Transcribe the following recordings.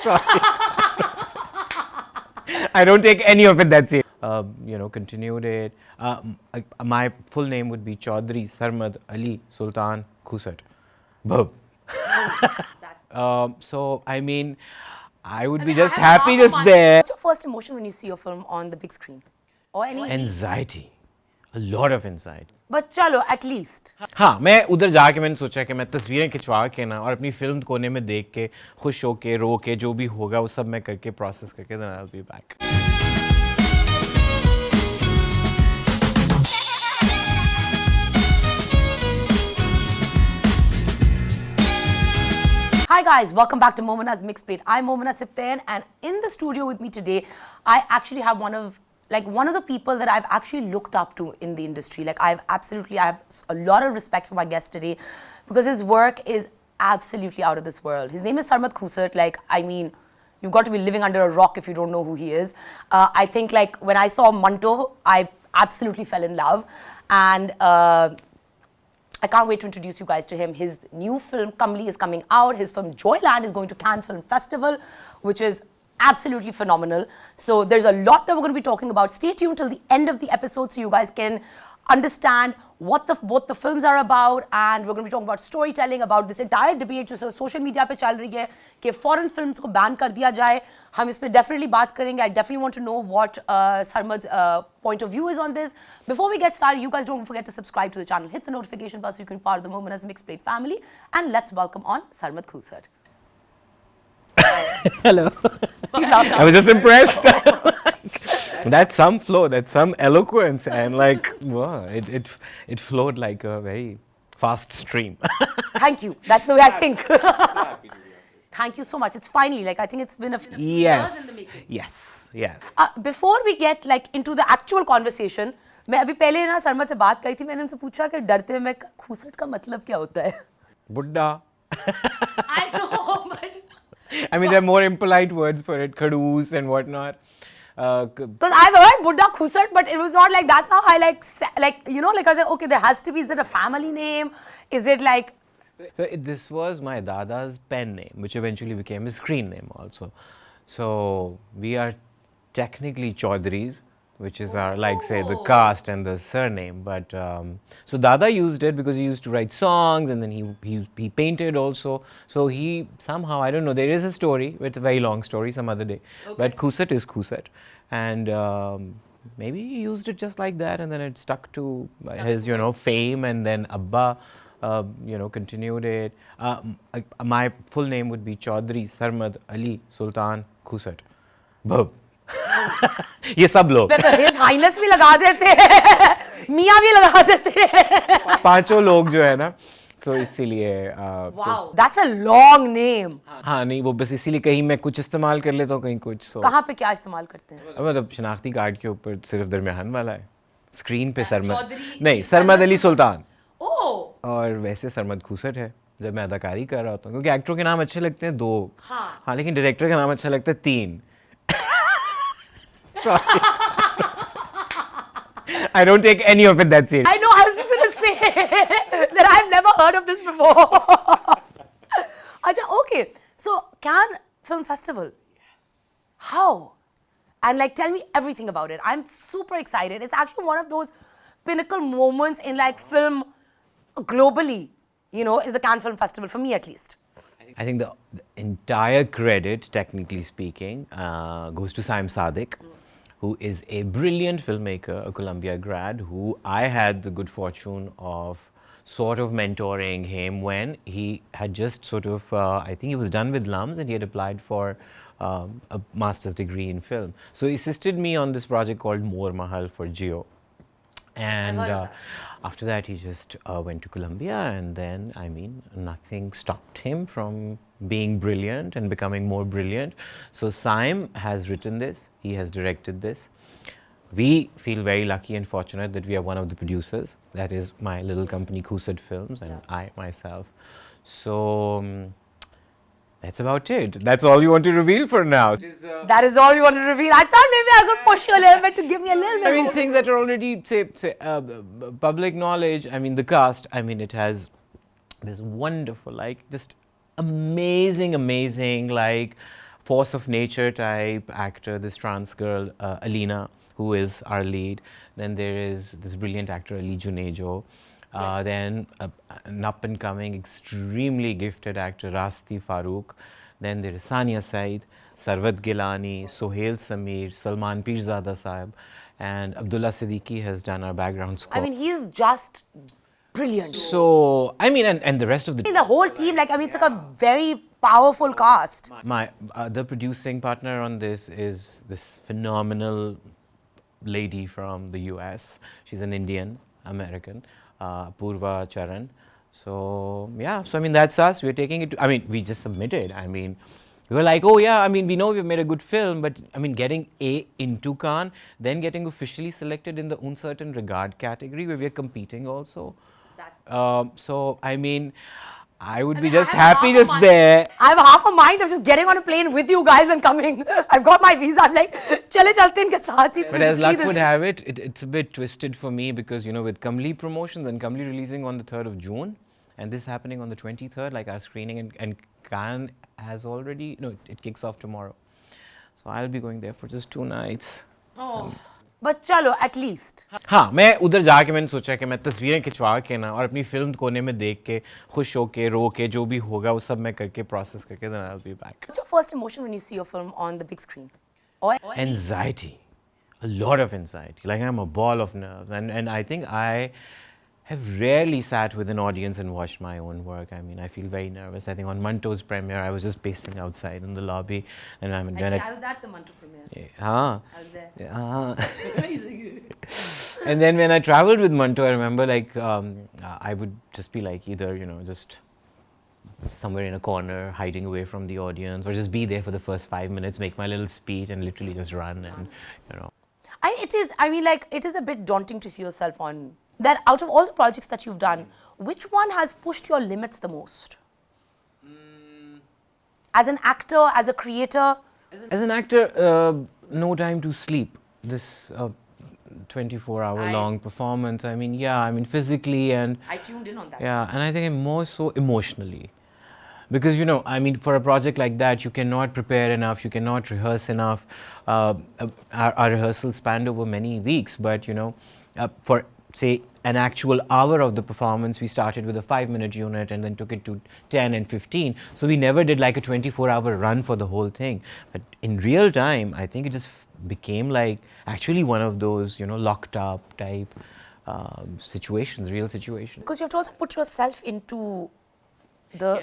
Sorry. I don't take any of it that serious. Continued it. My full name would be Chaudhry Sarmad Sultan Khoosat. Bub. So, I mean, I would be just happy just there. What's your first emotion when you see your film on the big screen? Or any Anxiety. A lot of anxiety. But chalo, at least. हाँ, मैं उधर जाके मैंने सोचा कि मैं तस्वीरें खिंचवा के ना और अपनी फिल्म कोने में देख के खुश होके रो के जो भी होगा वो सब मैं करके प्रोसेस करके then I'll be back. Hi guys, welcome back to Momina's Mixed Plate. I'm Momina Siptain, and in the studio with me today, I actually have one of the people that I've actually looked up to in the industry. Like I have a lot of respect for my guest today because his work is absolutely out of this world. His name is Sarmad Khoosat. Like, I mean, you've got to be living under a rock if you don't know who he is. I think like when I saw Manto, I absolutely fell in love, and I can't wait to introduce you guys to him. His new film, Kamli, is coming out. His film, Joyland, is going to Cannes Film Festival, which is absolutely phenomenal. So there's a lot that we're going to be talking about. Stay tuned till the end of the episode so you guys can understand what both the films are about, and we're going to be talking about storytelling, about this entire debate जो social media पे चल रही है कि foreign films को ban कर दिया जाए. हम इस पे definitely बात करेंगे. I definitely want to know what Sarmad's point of view is on this. Before we get started, you guys don't forget to subscribe to the channel, hit the notification bell so you can be part of the Momina's Mixed Plate family, and let's welcome on Sarmad Khoosat. Hello. I was just impressed. That's some flow, that's some eloquence, and like, wow, it flowed like a very fast stream. Thank you. That's the way I think. Thank you so much. It's finally, like, I think it's been a few years in the making. Yes. Before we get like into the actual conversation, मैं अभी पहले ना सरमद से बात करी थी, मैंने उनसे पूछा कि डरते में खूसट का मतलब क्या होता है? बुड्ढा. I know, but I mean, there are more impolite words for it, khadoos and whatnot. Because I've heard Buddha Khoosat, but it was not like that's how I like you know, like I was like, okay, there has to be, is it a family name? Is it like? So this was my dada's pen name, which eventually became his screen name also. So we are technically Chaudhrys, which is our, like, say, the caste and the surname. But so Dada used it because he used to write songs, and then he painted also. So he somehow, I don't know, there is a story, it's a very long story some other day. Okay. But Khoosat is Khoosat, and maybe he used it just like that, and then it stuck to his, fame, and then Abba, continued it. My full name would be Chaudhry Sarmad Sultan Khoosat. Bub. ये सब लोग His Highness भी लगा देते हैं, मियाँ भी लगा देते हैं, पांचों लोग जो है ना, so इसीलिए wow, that's a long name. हाँ नहीं, वो बस इसीलिए कहीं मैं कुछ इस्तेमाल कर लेता हूँ, कहीं कुछ. So कहाँ पे क्या इस्तेमाल करते हैं? मतलब शनाख्ती कार्ड के ऊपर सिर्फ दरमियान वाला है, स्क्रीन पे सरमद नहीं, सरमद अली सुल्तान, और वैसे सरमद खूसट है जब मैं अदाकारी कर रहा होता हूँ, क्योंकि एक्टरों के नाम अच्छे लगते हैं 2, हाँ लेकिन डायरेक्टर का नाम अच्छा लगता है 3. Sorry. I don't take any of it that serious. I know, I was just going to say that I've never heard of this before. Acha, okay. So, Cannes Film Festival. Yes. How? And like, tell me everything about it. I'm super excited. It's actually one of those pinnacle moments in like film globally, is the Cannes Film Festival, for me at least. I think the entire credit, technically speaking, goes to Saima, who is a brilliant filmmaker, a Columbia grad, who I had the good fortune of sort of mentoring him when he had just sort of, I think he was done with LUMS and he had applied for a master's degree in film. So he assisted me on this project called More Mahal for Geo. And after that, he just went to Columbia, and then, I mean, nothing stopped him from being brilliant and becoming more brilliant. So Saim has written this, he has directed this. We feel very lucky and fortunate that we are one of the producers. That is my little company, Khoosat Films, and I myself. So that's about it. That's all you want to reveal for now. That is all you want to reveal. I thought maybe I could push you a little bit to give me a little bit. I mean, things that are already, say public knowledge. I mean, the cast, I mean, it has this wonderful, like, just amazing, like, force of nature type actor, this trans girl, Alina, who is our lead. Then there is this brilliant actor, Ali Junejo. Then an up-and-coming, extremely gifted actor, Rasti Farooq. Then there is Sania Said, Sarwat Gilani, Sohail Sameer, Salman Pirzada Sahib, and Abdullah Siddiqui has done our background score. I mean, he's just brilliant. So, I mean, and the rest of The whole team, like, I mean, it's like a very powerful cast. My other producing partner on this is this phenomenal lady from the US. She's an Indian American, Purva Charan. So yeah, so I mean that's us. We're taking it to, I mean we just submitted. I mean we were like, oh yeah, I mean we know we've made a good film, but I mean getting into Cannes, then getting officially selected in the uncertain regard category where we're competing also. So I mean I would be just happy just there. I have half a mind of just getting on a plane with you guys and coming. I've got my visa. I'm like, chale chalte inke saath hi. But as luck would have it, it's a bit twisted for me because, you know, with Kamli Promotions and Kamli releasing on the 3rd of June and this happening on the 23rd, like our screening and Cannes has already, no, it kicks off tomorrow. So I'll be going there for just 2 nights. But chalo, at least. हाँ, मैं उधर जाके मैंने सोचा कि मैं तस्वीरें खिंचवा के ना और अपनी फिल्म कोने में देख के खुश होके रो के जो भी होगा वो सब मैं करके प्रोसेस करके then I'll be back. What's your first emotion when you see your film on the big screen? Or Anxiety, a lot of anxiety. Like I'm a ball of nerves, and I think I have rarely sat with an audience and watched my own work. I mean, I feel very nervous. I think on Manto's premiere, I was just pacing outside in the lobby, and I was at the Manto premiere. Yeah, I was there. yeah. And then when I traveled with Manto, I remember like I would just be like either, you know, just somewhere in a corner hiding away from the audience, or just be there for the first 5 minutes, make my little speech and literally just run and, you know. It is a bit daunting to see yourself on that. Out of all the projects that you've done, which one has pushed your limits the most? As an actor, as a creator? As an actor, no time to sleep. This 24-hour long performance. I mean, yeah, I mean physically and I tuned in on that. yeah, and I think I'm more so emotionally. Because, you know, I mean, for a project like that, you cannot prepare enough, you cannot rehearse enough. Our rehearsals spanned over many weeks, but, you know, for, say, an actual hour of the performance, we started with a 5-minute unit and then took it to 10 and 15. So we never did like a 24-hour run for the whole thing. But in real time, I think it just became like actually one of those, you know, locked up type situations, real situations. Because you have to also put yourself into the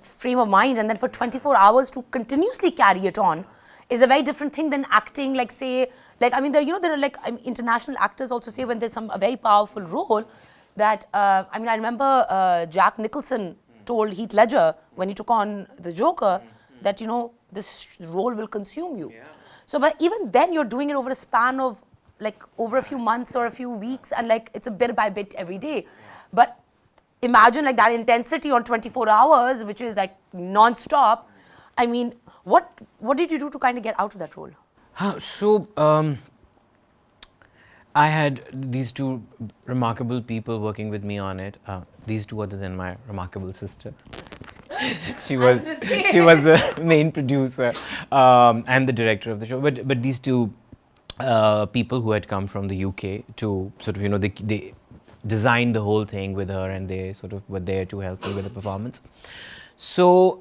frame of mind, and then for 24 hours to continuously carry it on is a very different thing than acting. Like say, like I mean, there are like international actors also say when there's a very powerful role that I mean, I remember Jack Nicholson told Heath Ledger when he took on the Joker that, you know, this role will consume you. So, but even then, you're doing it over a span of like over a few months or a few weeks, and like it's a bit by bit every day. But imagine like that intensity on 24 hours, which is like non-stop. I mean, what did you do to kind of get out of that role? So, I had these 2 remarkable people working with me on it. These 2 other than my remarkable sister. she was the main producer and the director of the show. But these 2 people who had come from the UK to sort of, you know, they designed the whole thing with her, and they sort of were there to help me with the performance. So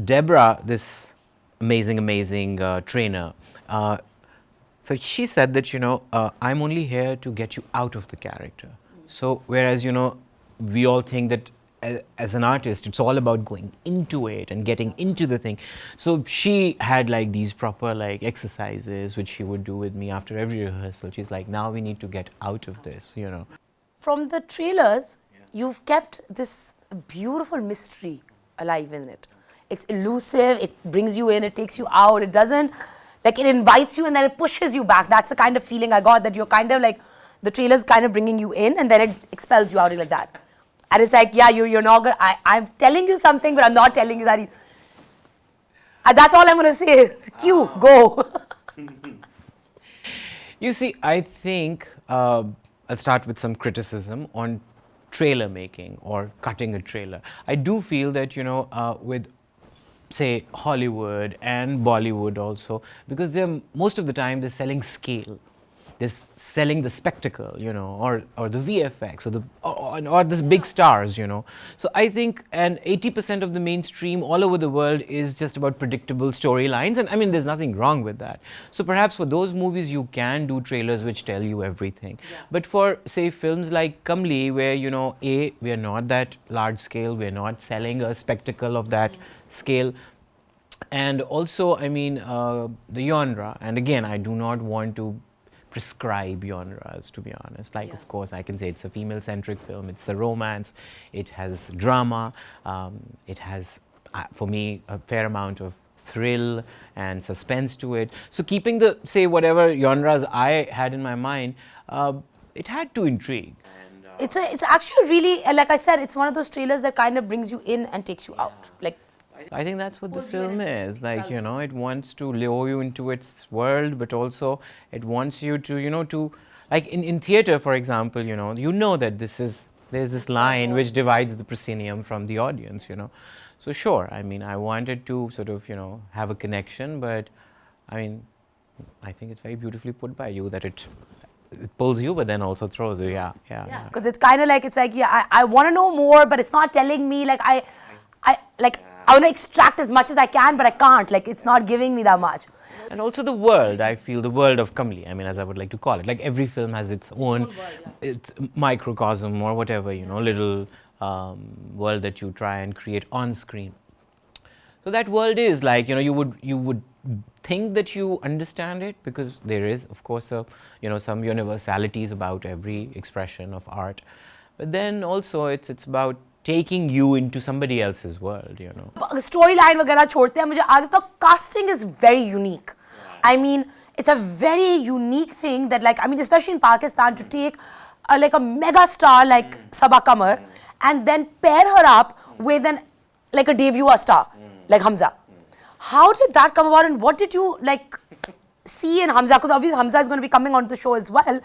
Deborah, this amazing trainer, so she said that, you know, I'm only here to get you out of the character. So whereas, you know, we all think that as an artist, it's all about going into it and getting into the thing. So she had like these proper like exercises which she would do with me after every rehearsal. She's like, now we need to get out of this, you know. From the trailers, you've kept this beautiful mystery alive in it. It's elusive, it brings you in, it takes you out, it doesn't, like it invites you and then it pushes you back. That's the kind of feeling I got, that you're kind of like, the trailer's kind of bringing you in and then it expels you out like that. And it's like, yeah, you're not gonna, I'm telling you something, but I'm not telling you that. That's all I'm gonna say. Cue, go. You see, I think, I'll start with some criticism on trailer making or cutting a trailer. I do feel that, you know, with say Hollywood and Bollywood also, because they're most of the time they're selling scale. They're selling the spectacle, you know, or the VFX or the big stars, you know. So I think, and 80% of the mainstream all over the world is just about predictable storylines, and I mean there's nothing wrong with that. So perhaps for those movies you can do trailers which tell you everything. Yeah. But for say films like Kamli, where you know, we're not that large scale, we're not selling a spectacle of that scale. And also, I mean, the genre, and again, I do not want to prescribe genres, to be honest. Like, of course, I can say it's a female-centric film, it's a romance, it has drama, it has, for me, a fair amount of thrill and suspense to it. So keeping the, say, whatever genres I had in my mind, it had to intrigue. It's actually really, like I said, it's one of those trailers that kind of brings you in and takes you out. Like, I think that's what the film is. Like, you know, it wants to lure you into its world, but also it wants you to, you know, to, like in theater, for example, you know that there's this line which divides the proscenium from the audience, you know. So sure, I mean, I wanted to sort of, you know, have a connection, but I mean, I think it's very beautifully put by you that it pulls you, but then also throws you. Yeah. Because it's kind of like, it's like, yeah, I want to know more, but it's not telling me, like, I want to extract as much as I can, but I can't. Like, it's not giving me that much. And also the world, I feel the world of Kamli, I mean, as I would like to call it. Like, every film has its own world, its microcosm or whatever, you know, little world that you try and create on screen. So that world is like, you know, you would think that you understand it, because there is, of course, you know, some universalities about every expression of art. But then also it's about taking you into somebody else's world, you know. Storyline वगैरह छोड़ते हैं, मुझे आगे तो casting is very unique. I mean, it's a very unique thing that, like, I mean, especially in Pakistan, to take like a mega star like Sabaa Qamar and then pair her up with like a debut star like Hamza. How did that come about, and what did you like see in Hamza? Because obviously Hamza is going to be coming onto the show as well.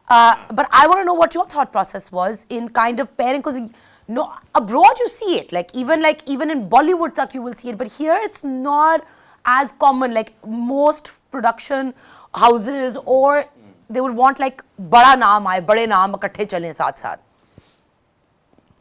But I want to know what your thought process was in kind of pairing, because no, abroad you see it, like even in Bollywood tak you will see it, but here it's not as common. Like most production houses, or they would want like bada naam aaye, bade naam इकट्ठे चलें साथ साथ.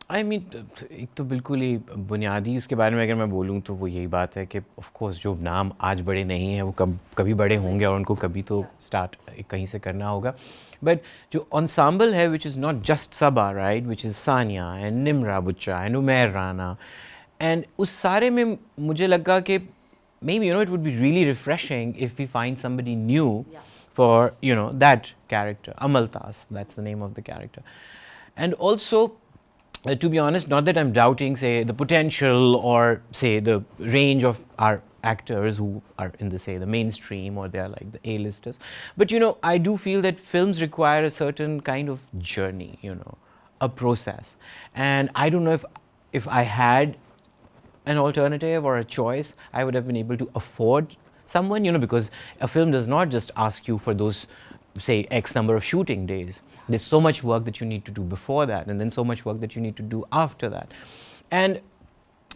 I mean, एक तो बिल्कुल ही बुनियादी इसके बारे में अगर मैं बोलूँ तो वो यही बात है कि of course जो नाम आज बड़े नहीं हैं वो कभी बड़े होंगे, और उनको कभी तो start कहीं से करना होगा. But जो ensemble है, which is not just Sabaa, right, which is Sania and Nimra Bucha and Umair Rana, and उस सारे में मुझे लगा कि maybe, you know, it would be really refreshing if we find somebody new for, you know, that character. Amal Tas, that's the name of the character. And also, to be honest, not that I'm doubting, say, the potential or, say, the range of our actors who are in the, say, the mainstream, or they are like the A-listers. But, you know, I do feel that films require a certain kind of journey, you know, a process. And I don't know if I had an alternative or a choice, I would have been able to afford someone, you know, because a film does not just ask you for those, say, X number of shooting days. There's so much work that you need to do before that, and then so much work that you need to do after that. And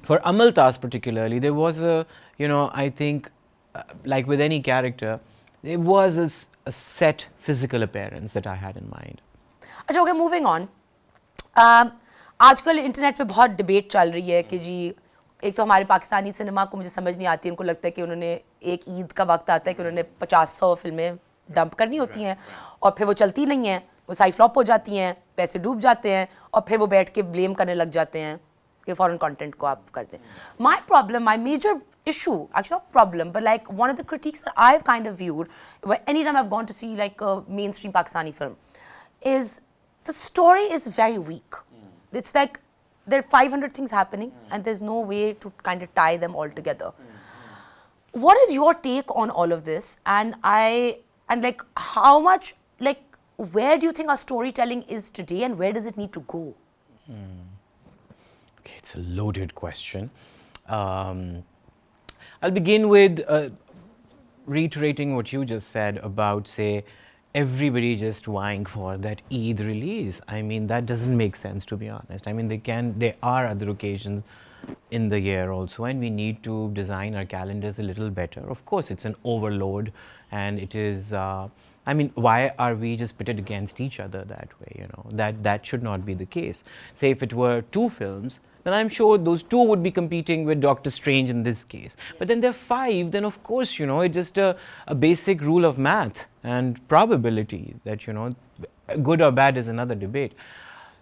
for Amal Tas particularly, there was a, you know, I think, like with any character, there was a set physical appearance that I had in mind. Okay, moving on. आजकल internet पे बहुत debate चल रही है कि जी, एक तो हमारे पाकिस्तानी सिनेमा को मुझे समझ नहीं आती, उनको लगता है कि उन्होंने एक ईद का वक्त आता है कि उन्होंने 50-100 फिल्में डंप करनी होती हैं, और फिर वो चलती नहीं हैं, वो सारी फ्लॉप हो जाती हैं, पैसे डूब जाते हैं, और फिर वो बैठ के ब्लेम करने लग जाते हैं कि फॉरेन कंटेंट को आप करते हैं. My problem, my major issue, actually not problem, but like one of the critiques that I've kind of viewed anytime I've gone to see like a mainstream Pakistani film is the story is very weak. It's like there are 500 things happening and there's no way to kind of tie them all together. What is your take on all of this? And like how much, like where do you think our storytelling is today and where does it need to go? Okay, it's a loaded question. I'll begin with reiterating what you just said about, say, everybody just vying for that Eid release. I mean, that doesn't make sense, to be honest. I mean, there are other occasions in the year also, and we need to design our calendars a little better. Of course, it's an overload, and it is, I mean, why are we just pitted against each other that way, you know? That should not be the case. Say if it were 2 films, then I'm sure those 2 would be competing with Doctor Strange in this case. But then there are 5, then of course, you know, it's just a basic rule of math and probability that, you know, good or bad is another debate.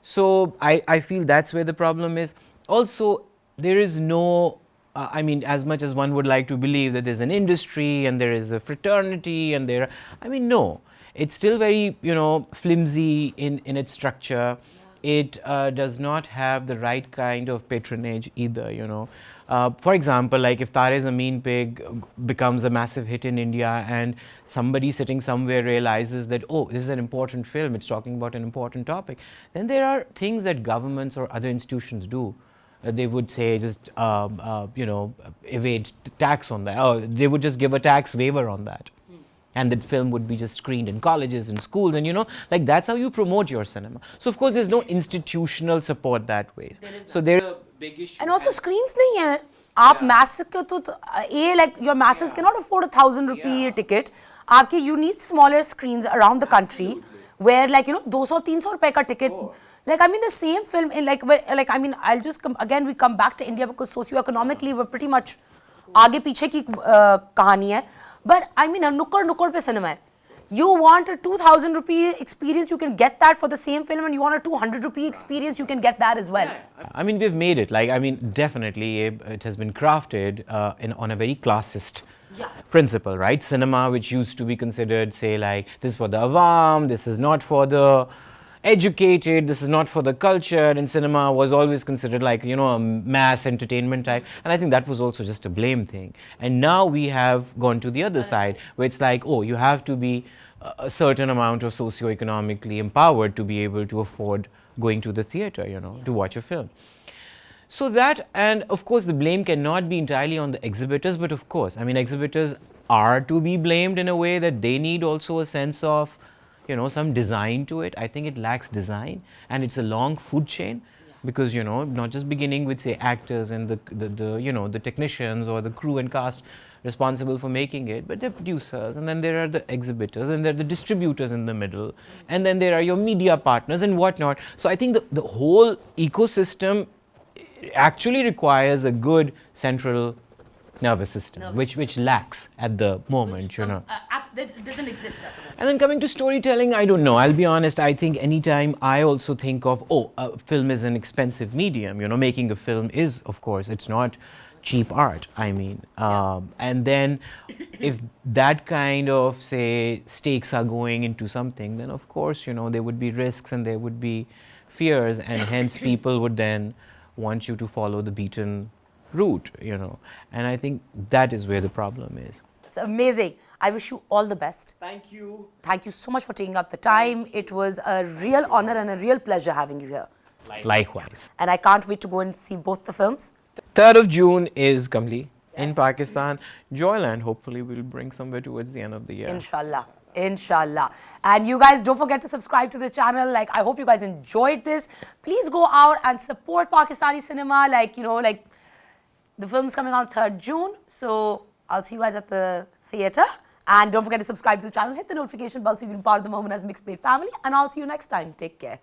So I feel that's where the problem is. Also, there is no, I mean, as much as one would like to believe that there's an industry and there is a fraternity and there are, I mean, no. It's still very, you know, flimsy in its structure. It does not have the right kind of patronage either, you know. For example, like if Tare Zameen Pe becomes a massive hit in India and somebody sitting somewhere realizes that, oh, this is an important film, it's talking about an important topic, then there are things that governments or other institutions do. They would say just, you know, evade tax on that. Oh, they would just give a tax waiver on that. And that film would be just screened in colleges and schools, and you know, like that's how you promote your cinema. So of course there's no institutional support that way. So there's a big issue. And also screens nahi hai. आप masses को तो like your masses cannot afford 1,000 rupee ticket. आपके you need smaller screens around the country where like you know 200-300 रुपए का ticket. Like I mean the same film in like I mean I'll just come again, we come back to India because socio-economically we're pretty much आगे पीछे की कहानी है. But I mean, a nukkar pe cinema hai. You want a 2,000 rupee experience, you can get that for the same film, and you want a 200 rupee experience, you can get that as well. I mean, we've made it. Like, I mean, definitely, it has been crafted on a very classist principle, right? Cinema, which used to be considered, say, like, this is for the awam, this is not for the educated, this is not for the cultured, and cinema was always considered like, you know, a mass entertainment type, and I think that was also just a blame thing. And now we have gone to the other side, where it's like, oh, you have to be a certain amount of socio-economically empowered to be able to afford going to the theatre, you know, to watch a film. So that, and of course the blame cannot be entirely on the exhibitors, but of course, I mean, exhibitors are to be blamed in a way that they need also a sense of, you know, some design to it. I think it lacks design, and it's a long food chain, because, you know, not just beginning with, say, actors and the you know, the technicians or the crew and cast responsible for making it, but the producers, and then there are the exhibitors, and there are the distributors in the middle, and then there are your media partners and whatnot. So I think the whole ecosystem actually requires a good central nervous system, which lacks at the moment, you know. That doesn't exist at the moment. And then coming to storytelling, I don't know. I'll be honest, I think anytime I also think of, oh, a film is an expensive medium, you know, making a film is, of course, it's not cheap art, I mean. And then if that kind of, say, stakes are going into something, then of course, you know, there would be risks and there would be fears, and hence people would then want you to follow the beaten route, you know. And I think that is where the problem is. It's amazing. I wish you all the best. Thank you. Thank you so much for taking up the time. It was a real honor and a real pleasure having you here. Likewise. And I can't wait to go and see both the films. 3rd of June is Kamli in Pakistan. Joyland hopefully will bring somewhere towards the end of the year. Inshallah. Inshallah. And you guys don't forget to subscribe to the channel. Like, I hope you guys enjoyed this. Please go out and support Pakistani cinema. Like, you know, like the film's coming out 3rd June. So I'll see you guys at the theatre. And don't forget to subscribe to the channel, hit the notification bell so you can be part of the Momina's Mixed Plate family. And I'll see you next time. Take care.